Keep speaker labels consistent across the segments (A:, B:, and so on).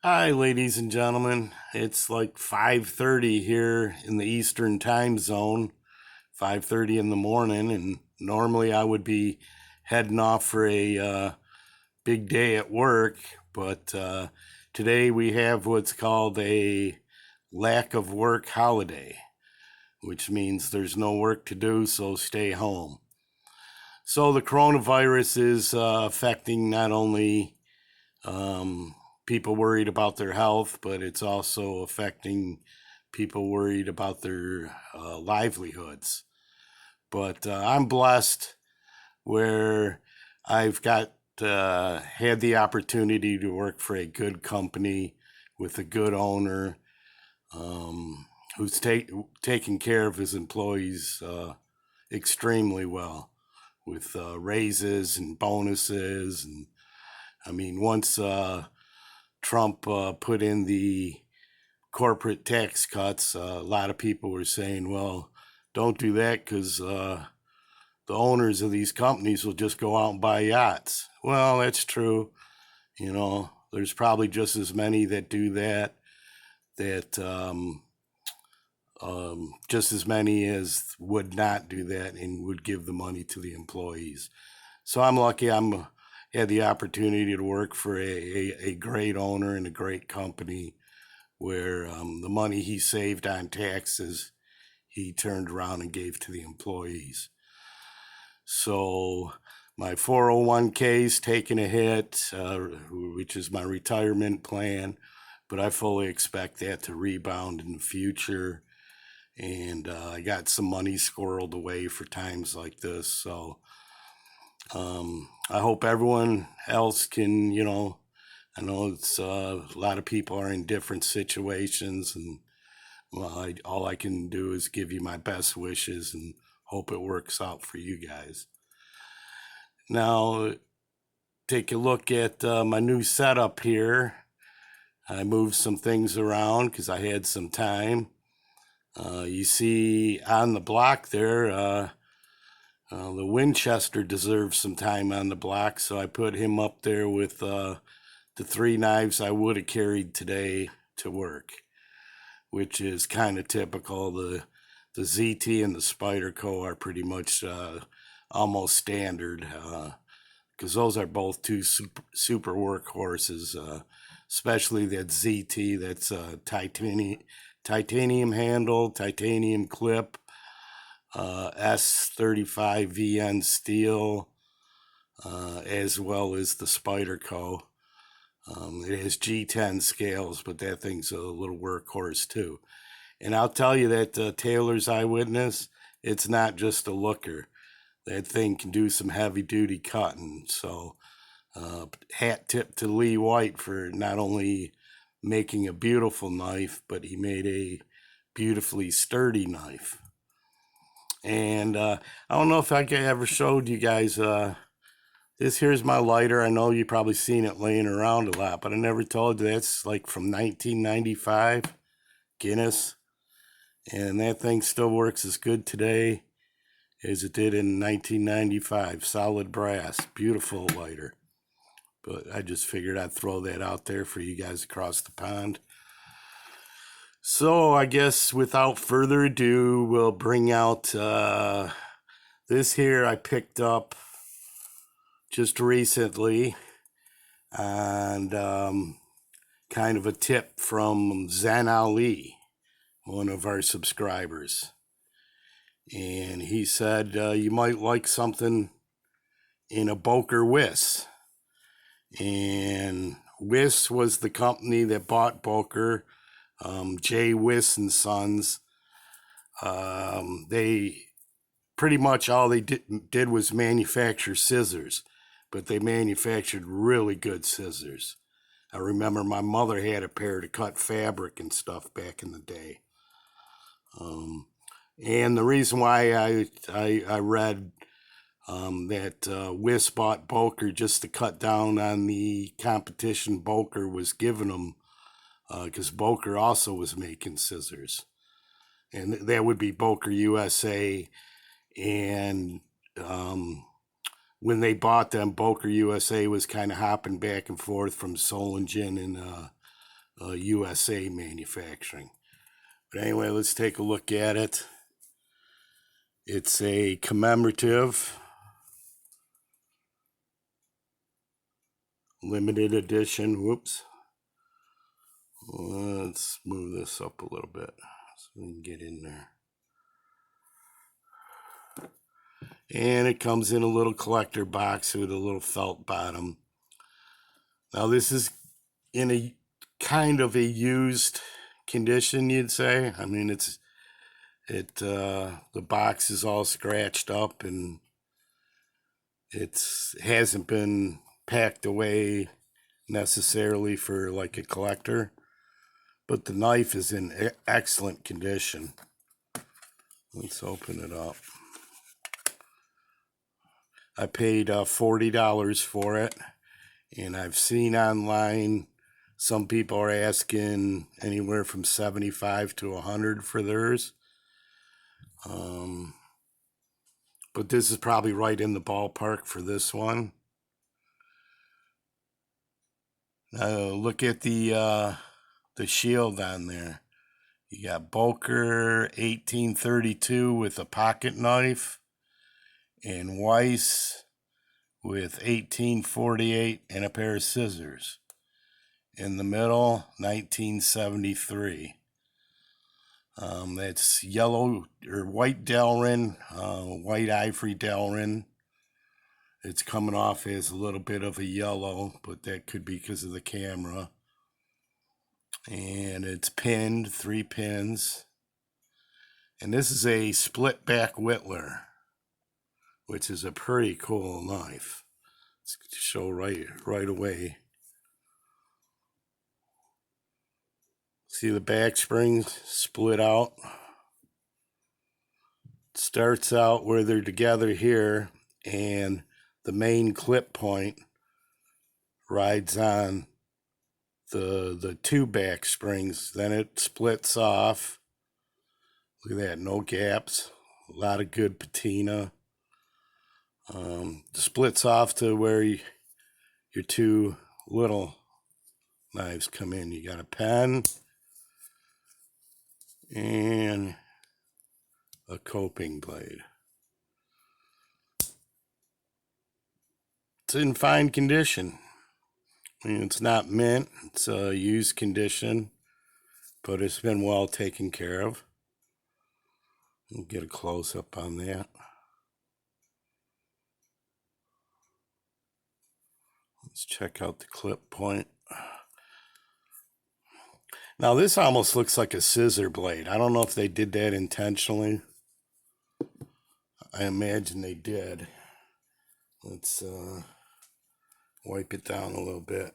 A: Hi, ladies and gentlemen. It's like 5:30 here in the Eastern Time Zone, 5:30 in the morning, and normally I would be heading off for a big day at work, but today we have what's called a lack of work holiday, which means there's no work to do, so stay home. So the coronavirus is affecting not only um, people worried about their health, but it's also affecting people worried about their livelihoods. But I'm blessed where I've got had the opportunity to work for a good company with a good owner who's taking care of his employees extremely well with raises and bonuses. And I mean, once Trump put in the corporate tax cuts, a lot of people were saying, well, don't do that because the owners of these companies will just go out and buy yachts. Well, that's true. You know, there's probably just as many that do that, that just as many as would not do that and would give the money to the employees. So I'm lucky I'm had the opportunity to work for a great owner and a great company where the money he saved on taxes, he turned around and gave to the employees. So my 401k is taking a hit, which is my retirement plan, but I fully expect that to rebound in the future. And I got some money squirreled away for times like this. So I hope everyone else can, I know it's a lot of people are in different situations, and well, all I can do is give you my best wishes and hope it works out for you guys. Now, take a look at my new setup here. I moved some things around because I had some time. You see on the block there, the Winchester deserves some time on the block, so I put him up there with the three knives I would have carried today to work, which is kind of typical. The ZT and the Spyderco are pretty much almost standard because those are both two super workhorses, especially that ZT that's titanium handle, titanium clip, S35VN steel, as well as the Spyderco. It has G10 scales, but that thing's a little workhorse too. And I'll tell you that Taylor's Eyewitness, it's not just a looker. That thing can do some heavy duty cutting. So hat tip to Lee White for not only making a beautiful knife, but he made a beautifully sturdy knife. And I don't know if I ever showed you guys, this here's my lighter. I know you've probably seen it laying around a lot, but I never told you that's like from 1995, Guinness. And that thing still works as good today as it did in 1995. Solid brass, beautiful lighter. But I just figured I'd throw that out there for you guys across the pond. So I guess without further ado, we'll bring out this here I picked up just recently, and kind of a tip from Zen Ali, one of our subscribers. And he said, you might like something in a Boker-Wiss. And Wiss was the company that bought Boker, J. Wiss and Sons. They pretty much all they did was manufacture scissors, but they manufactured really good scissors. I remember my mother had a pair to cut fabric and stuff back in the day. And the reason why I read that Wiss bought Boker just to cut down on the competition Boker was giving them, because Boker also was making scissors. And that would be Boker USA. And when they bought them, Boker USA was kind of hopping back and forth from Solingen and USA manufacturing. But anyway, let's take a look at it. It's a commemorative limited edition. Whoops. Let's move this up a little bit so we can get in there. And it comes in a little collector box with a little felt bottom. Now this is in a kind of a used condition, you'd say. I mean, the box is all scratched up and hasn't been packed away necessarily for like a collector, but the knife is in excellent condition. Let's open it up. I paid $40 for it, and I've seen online some people are asking anywhere from $75 to $100 for theirs. But this is probably right in the ballpark for this one. Look at the shield on there. You got Boker 1832 with a pocket knife, and Weiss with 1848 and a pair of scissors. In the middle, 1973. That's yellow or white Delrin, white Ivory Delrin. It's coming off as a little bit of a yellow, but that could be because of the camera. And it's pinned, 3 pins. And this is a Splitback Whittler, which is a pretty cool knife. Let's show right away. See the back springs split out. It starts out where they're together here, and the main clip point rides on the 2 back springs. Then it splits off. Look at that, no gaps. A lot of good patina. Splits off to where your 2 little knives come in. You got a pen and a coping blade. It's in fine condition. I mean, it's not mint, it's a used condition, but it's been well taken care of. We'll get a close-up on that. Let's check out the clip point. Now this almost looks like a scissor blade. I don't know if they did that intentionally. I imagine they did. Let's wipe it down a little bit.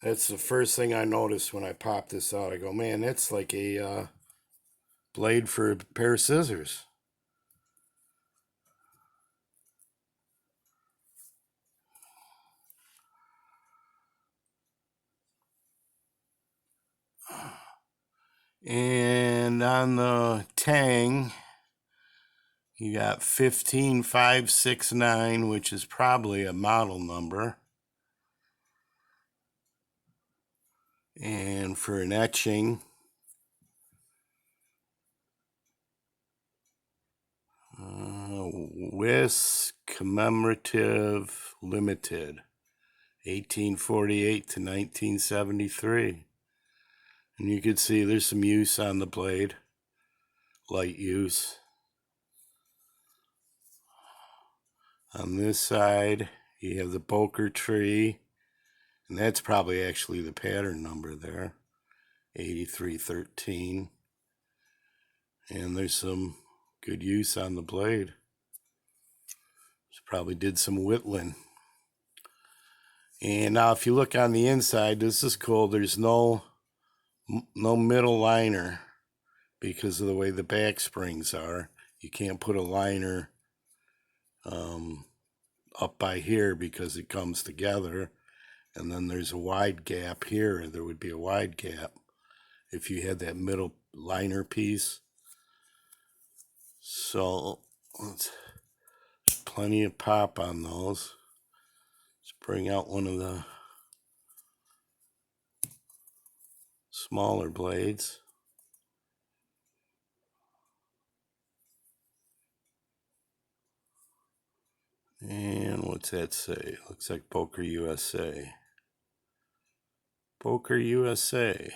A: That's the first thing I noticed when I popped this out. I go, man, that's like a blade for a pair of scissors. And on the tang, you got 15569, which is probably a model number. And for an etching, Wiss Commemorative Limited, 1848 to 1973. And you can see there's some use on the blade, light use. On this side, you have the Boker tree, and that's probably actually the pattern number there, 8313. And there's some good use on the blade. Probably did some whittling. And now if you look on the inside, this is cool. There's no middle liner because of the way the back springs are. You can't put a liner up by here because it comes together. And then there's a wide gap here. There would be a wide gap if you had that middle liner piece. So there's plenty of pop on those. Let's bring out one of the smaller blades. And what's that say? Looks like Boker USA. Boker USA.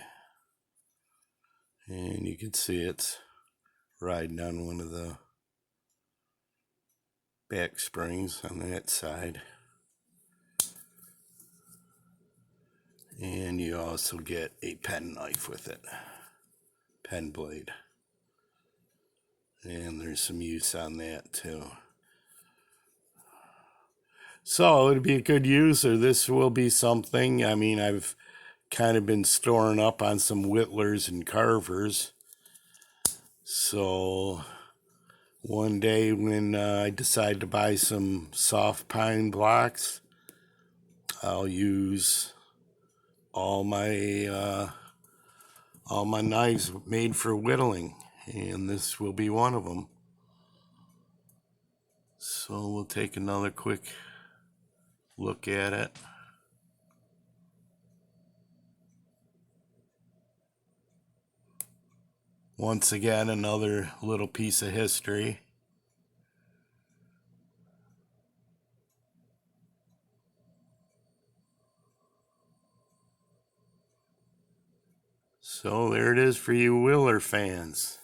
A: And you can see it's riding on one of the back springs on that side. And you also get a pen knife with it. Pen blade. And there's some use on that too. So it'd be a good use, or this will be something. I mean, I've kind of been storing up on some Whittlers and carvers. So one day when I decide to buy some soft pine blocks, I'll use all my knives made for whittling, and this will be one of them. So we'll take another quick look at it. Once again, another little piece of history. So there it is for you Whittler fans.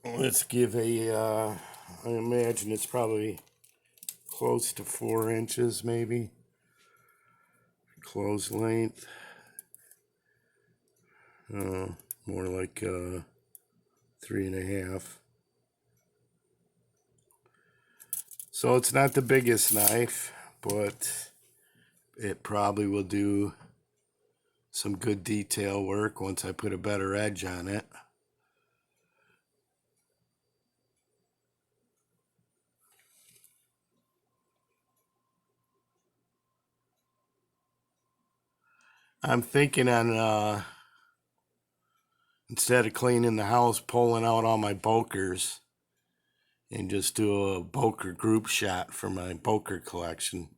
A: Let's give I imagine it's probably close to 4 inches maybe. Close length. More like 3.5. So it's not the biggest knife, but it probably will do some good detail work once I put a better edge on it. I'm thinking on instead of cleaning the house, pulling out all my Bokers and just do a Boker group shot for my Boker collection.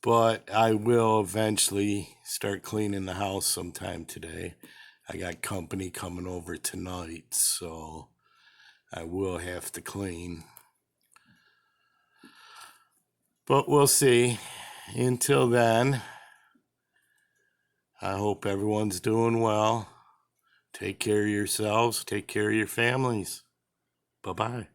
A: But I will eventually start cleaning the house sometime today. I got company coming over tonight, so I will have to clean. But we'll see. Until then, I hope everyone's doing well. Take care of yourselves. Take care of your families. Bye-bye.